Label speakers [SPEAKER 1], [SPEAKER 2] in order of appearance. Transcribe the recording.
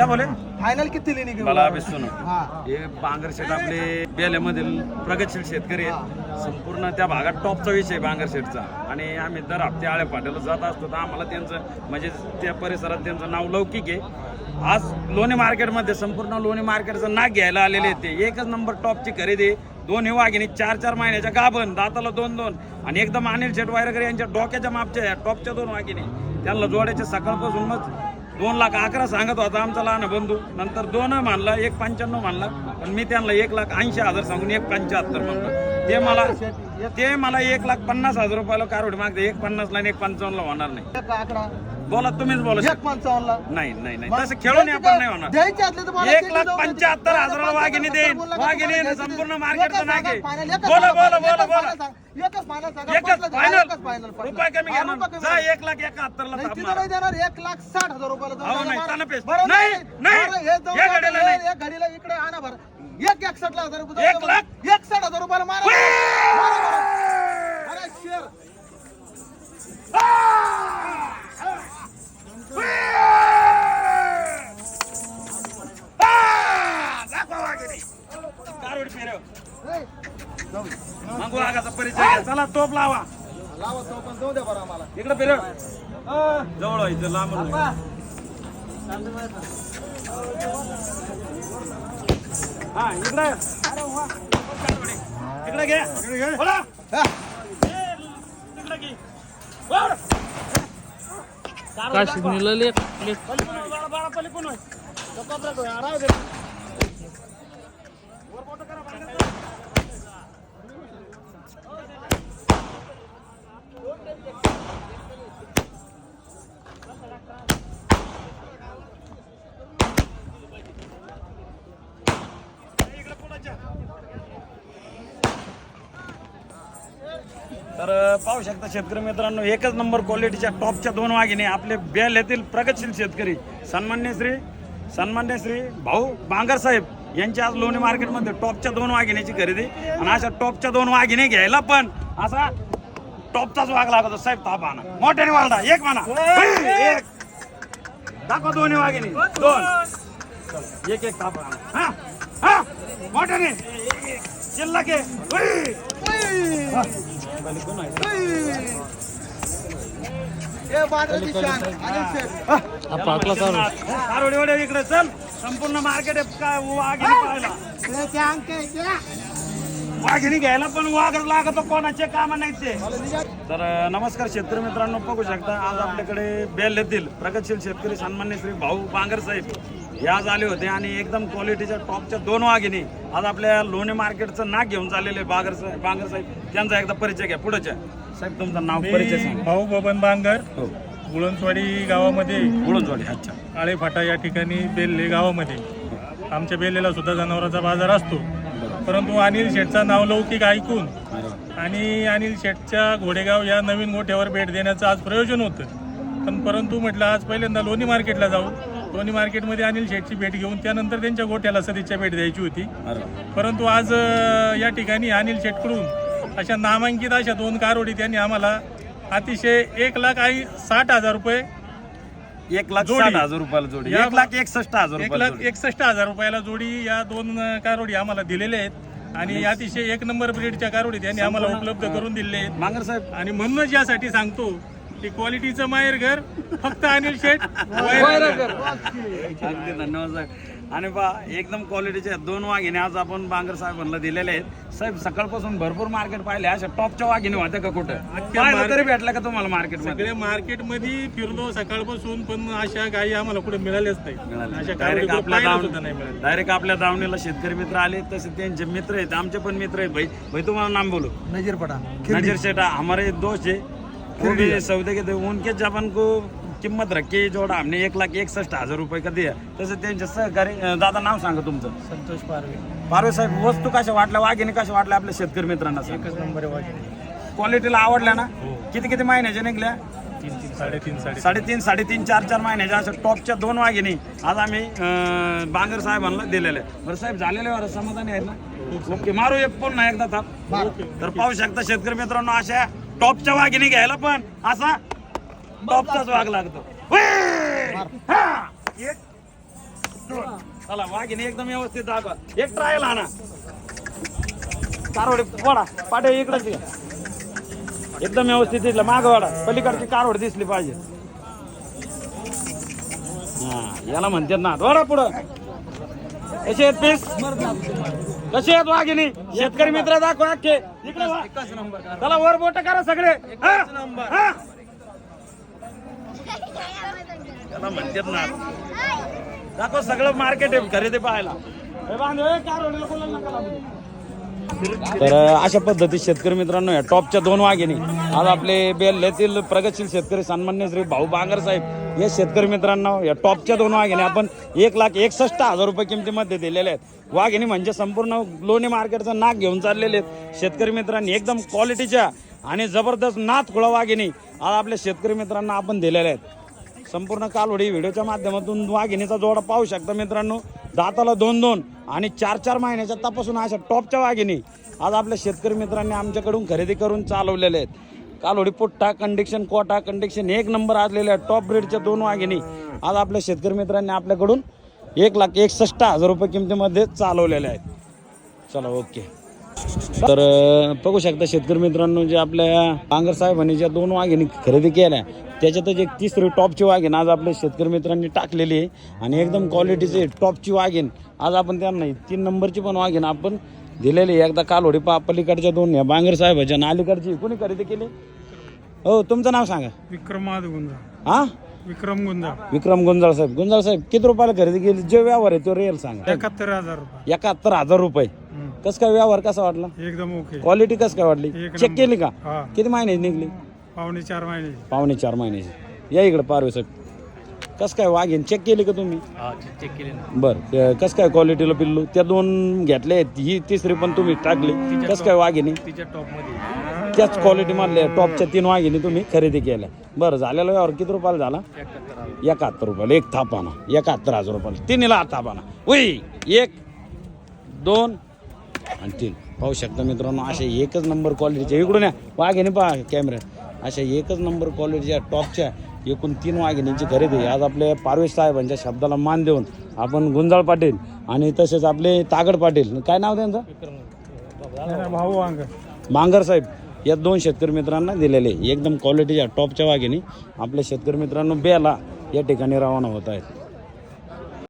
[SPEAKER 1] क्या बोले
[SPEAKER 2] फायनल किती लेणी
[SPEAKER 1] मला विसरू हे बांगरशेठ आपले बेल्यामधील प्रगतशील शेतकरी आहेत. संपूर्ण त्या भागात टॉपचा विषय बांगरशेठचा आणि आम्ही दर हप्ते आळे पाट्याला जात असतो तर आम्हाला त्यांचं म्हणजे त्या परिसरात त्यांचं नाव लौकिक आहे. आज लोणी मार्केटमध्ये संपूर्ण लोणी मार्केटचं नाक घ्यायला आलेले आहेत. ते एकच नंबर टॉपची खरेदी. दोन्ही वाघिणी 4-4 महिन्याच्या गाभण दाताला 2-2 आणि एकदम अनिल शेठ वायरकर यांच्या डोक्याच्या मापच्या टॉपच्या 2 वाघिणी त्यांना जोडायचे सकाळपासून. मग 2,11,000 सांगत होता आमचा लहान बंधू. नंतर 2 मानला 1,95 मानला पण मी त्यांना 1,80,000 सांगून 1,75 म्हणलं. ते मला 1,50,000 रुपयाला कारवडी मागते. 1,50 ला आणि 1,55 ला होणार नाही. बोला तुम्हीच बोला.
[SPEAKER 2] 1,55
[SPEAKER 1] नाही नाही नाही तसं खेळून आपण नाही होणार. 1,75,000 वाघिणी देईन. वाघिणी संपूर्ण मार्केटचं नाही घे. बोला बोला बोला बोला. एकच फायनल रुपये कमी घेणार. जा 1,71,000 ला ताप मारा.
[SPEAKER 2] 1,60,000 रुपयाला
[SPEAKER 1] हो नाही तानपेस नाही नाही या गाडीला नाही.
[SPEAKER 2] एक गाडीला इकडे आणा बरं. 1,61,000 रुपये 1,60,000 रुपयाला मारा. अरे शेर
[SPEAKER 1] मागू आगाचा परिचय घ्या. चला तोप लावा
[SPEAKER 2] तो पण जाऊ द्या बरं आम्हाला.
[SPEAKER 1] इकडे फिर जवळ इथं लांब हा इकडे इकडे घे बोला. तिकडे घे
[SPEAKER 3] काशी निळले
[SPEAKER 1] बाळा पलीकडून होय. तर पाहू शकता शेतकरी मित्रांनो एकच नंबर क्वालिटीच्या टॉपच्या 2 वाघिणी आपले बेल येथील प्रगतशील शेतकरी सन्मान्य श्री भाऊ बांगर साहेब यांची आज लोणी मार्केटमध्ये टॉपच्या 2 वाघिणीची खरेदी. आणि अशा टॉपच्या 2 वाघिणी घ्यायला पण असा टॉपचाच वाघ लागतो साहेब. ताप आणा मोठ्याने वाढला. एक म्हणा एक दाखवा. 2 वाघिणी 2 एक ताप आणा. हा मोठ्याने शिल्लक आहे. इकडे चल संपूर्ण मार्केट वाघिणी घ्यायला पण वाघ लागतो. कोणाचे काम नाही ते. तर नमस्कार शेतकरी मित्रांनो बघू शकता आज आपल्याकडे बेल येथील प्रगतशील शेतकरी सन्मान्य श्री भाऊ बांगर साहेब हे आज आले होते आणि एकदम क्वालिटीच्या टॉपच्या 2 वाघिणी आज आपल्या लोणी मार्केटचं नाक घेऊन चाललेले बांगर साहेब त्यांचा एकदा परिचय घ्या. पुढच्या साहेब तुमचं नाव परिचय सांगा.
[SPEAKER 4] भाऊ बबन बांगर गुळणसवाडी गावामध्ये
[SPEAKER 1] गुळणसवाडी अच्छा
[SPEAKER 4] काळे फाटा या ठिकाणी बेल्ले गावामध्ये आमच्या बेल्लेला सुद्धा जनावरांचा बाजार असतो. परंतु अनिल शेठचं नाव लौकिक ऐकून आणि अनिल शेठच्या घोडेगाव या नवीन गोठ्यावर भेट देण्याचं आज प्रयोजन होतं. परंतु म्हटलं आज पहिल्यांदा लोणी मार्केटला जाऊ. लोणी मार्केटमध्ये अनिल शेठची भेट घेऊन त्यानंतर त्यांच्या गोठ्याला सदिच्छा भेट द्यायची होती. परंतु आज या ठिकाणी अनिल शेठकडून अशा नामांकित अशा 2 कारवडी त्यांनी आम्हाला अतिशय 1,60,000 रुपये
[SPEAKER 1] 1,60,000 रुपयाला जोडी 1,61,000
[SPEAKER 4] 1,61,000 रुपयाला जोडी या 2 कारवडी आम्हाला दिलेल्या आहेत. आणि अतिशय 1 नंबर ब्रीडच्या कारवडी त्यांनी आम्हाला उपलब्ध करून दिलेले आहेत
[SPEAKER 1] बांगर साहेब.
[SPEAKER 4] आणि म्हणूनच यासाठी सांगतो की क्वालिटीचं माहेर घर फक्त अनिल शेठ.
[SPEAKER 1] अगदी धन्यवाद साहेब. आणि एकदम क्वालिटीचे 2 वाघिणी आज आपण बांगर साहेबांना दिलेले आहेत. साहेब सकाळपासून भरपूर मार्केट पाहिले. अशा टॉपच्या वाघिणी होत्या का कुठं तरी भेटल्या का तुम्हाला मार्केट?
[SPEAKER 4] सगळे मार्केटमध्ये फिरलो सकाळपासून पण अशा गायी आम्हाला कुठे मिळाल्याच नाही.
[SPEAKER 1] डायरेक्ट आपल्या दावणीला शेतकरी मित्र आले तसे त्यांचे मित्र आहेत. आमचे पण मित्र आहेत. भाई तुम्हाला नाम बोलो. नजीर शेटा हमारे दोस्त है. वो भी सौदे के उनके जबन को किंमत रखी जोड़ा हमने 1,61,000 रुपये का दिया. तसं त्यांच्या सहकारी दादा नाव सांगा तुमचं.
[SPEAKER 4] संतोष
[SPEAKER 1] पारवे साहेब वस्तू कशा वाटल्या वाघिणी कशा वाटल्या आपल्या शेतकरी मित्रांना?
[SPEAKER 4] एकच नंबर
[SPEAKER 1] क्वालिटीला आवडल्या ना? किती महिन्याच्या निघल्या?
[SPEAKER 4] 3.5
[SPEAKER 1] साडेतीन 4 महिन्याच्या अशा टॉपच्या 2 वाघिणी आज आम्ही बांगर साहेबांना दिलेल्या. बरं साहेब झालेले समाधानी आहेत ना? ओके मारू एक पुन्हा एकदा थाप. तर पाहू शकता शेतकरी मित्रांनो अशा टॉपच्या वाघिणी घ्यायला पण असा टॉपचाच वाघ लागतो. चला वाघिणी एकदम व्यवस्थित दाखवा. एक ट्रायल आणा. कारवडे वाडा पाटे इकडेच घ्या. एकदम व्यवस्थित दिसलं माग वाडा. पलीकडची कारवड दिसली पाहिजे. हा याला म्हणतात ना वाडा पुढं. कसे आहेत पीस? कसे आहेत वाघिणी? शेतकरी मित्र दाखवा अख्खे इकडे वा. चला वर बोट करा सगळे. हा? हा? त्याला म्हणतात ना दाखव सगळं मार्केट आहे खरेदी पाहायला. हे बांधव, हे कारवडीला बोलायला नका लागू. तर अशा पद्धतीत शेतकरी मित्रांनो या टॉपच्या 2 वाघिणी आज आपले बेल्ल्यातील प्रगतशील शेतकरी सन्मान्य श्री भाऊ बांगर साहेब या शेतकरी मित्रांनो या टॉपच्या 2 वाघिणी आपण 1,61,000 रुपये किमतीमध्ये दिलेले आहेत. वाघिणी म्हणजे संपूर्ण लोणी मार्केटचा नाक घेऊन चाललेले आहेत शेतकरी मित्रांनी. एकदम क्वालिटीच्या आणि जबरदस्त नाथ खुळा वाघिणी आज आपल्या शेतकरी मित्रांना आपण दिलेल्या आहेत. संपूर्ण कालवडी व्हिडिओच्या माध्यमातून वाघिणीचा जोडा पाहू शकता मित्रांनो. दाताला 2-2 आणि 4-4 महिन्याच्या तपासून अशा टॉपच्या वाघिणी आज आपल्या शेतकरी मित्रांनी आमच्याकडून खरेदी करून चालवलेले आहेत. कालवडी पुट्टा कंडिक्शन कोटा कंडिक्शन 1 नंबर असलेल्या टॉप ब्रीडच्या 2 वाघिणी आज आपल्या शेतकरी मित्रांनी आपल्याकडून 1,61,000 रुपये किमतीमध्ये चालवलेल्या आहेत. चला ओके. तर बघू शकता शेतकरी मित्रांनो जे आपल्या बांगर साहेबांनी ज्या 2 वाघिणी खरेदी केल्या त्याच्यातच एक 3री टॉपची वाघीण आज आपल्या शेतकरी मित्रांनी टाकलेली आहे. आणि एकदम क्वालिटीचे टॉपची वाघीण आज आपण त्यांना 3 नंबरची पण वाघीण आपण दिलेली आहे. एकदा कालवडी पलीकडच्या 2 या बांगर साहेबाच्या आणि अलीकडची कोणी खरेदी केली? हो तुमचं नाव सांगा.
[SPEAKER 4] विक्रम गुंजाळ.
[SPEAKER 1] हा
[SPEAKER 4] विक्रम गुंजाळ.
[SPEAKER 1] विक्रम गुंजाळ साहेब. गुंजाळ साहेब किती रुपयाला खरेदी केली? जे व्यवहार आहे तो रिअल सांगा.
[SPEAKER 4] 71,000 रुपये.
[SPEAKER 1] 71,000 रुपये. कसं काय व्यवहार कसा वाटला?
[SPEAKER 4] एकदम ओके.
[SPEAKER 1] क्वालिटी कसं काय वाटली? चेक केली का?
[SPEAKER 4] हा.
[SPEAKER 1] किती महिन्याची निघली?
[SPEAKER 4] 4.5 महिने.
[SPEAKER 1] 4.5 महिन्याची. या इकडे पारवे साहेब. कसं काय वाघीण चेक केली का तुम्ही?
[SPEAKER 3] चेक केले ना.
[SPEAKER 1] बरं कसं काय क्वालिटीला पिल्लू? त्या 2 घेतले ही 3री पण तुम्ही टाकली. कसं काय वाघिणी?
[SPEAKER 3] तिच्या टॉप मध्ये
[SPEAKER 1] त्याच क्वालिटी मधल्या टॉपच्या 3 वाघिणी तुम्ही खरेदी केल्या. बरं झालेला व्यवहार किती रुपयाला झाला? 71 रुपयाला. 1 थापाना 71,000 रुपयाला. 3ला थापाना होई. 1 2 आणि 3 पाहू शकता मित्रांनो. अशा एकच नंबर क्वालिटीच्या इकडून या वाघिणी पहा कॅमेऱ्यात. अशा एकच नंबर क्वालिटीच्या टॉपच्या एकूण 3 वाघिणींची खरेदी आज आपल्या पारवेश साहेबांच्या शब्दाला मान देऊन आपण गुंजाळ पाटील आणि तसेच आपले तागड पाटील काय नाव त्यांचं?
[SPEAKER 4] भाऊ वांगर.
[SPEAKER 1] बांगर साहेब या 2 शेतकरी मित्रांना दिलेले एकदम क्वालिटीच्या टॉपच्या वाघिणी आपल्या शेतकरी मित्रांनो बेला या ठिकाणी रवाना होत आहेत.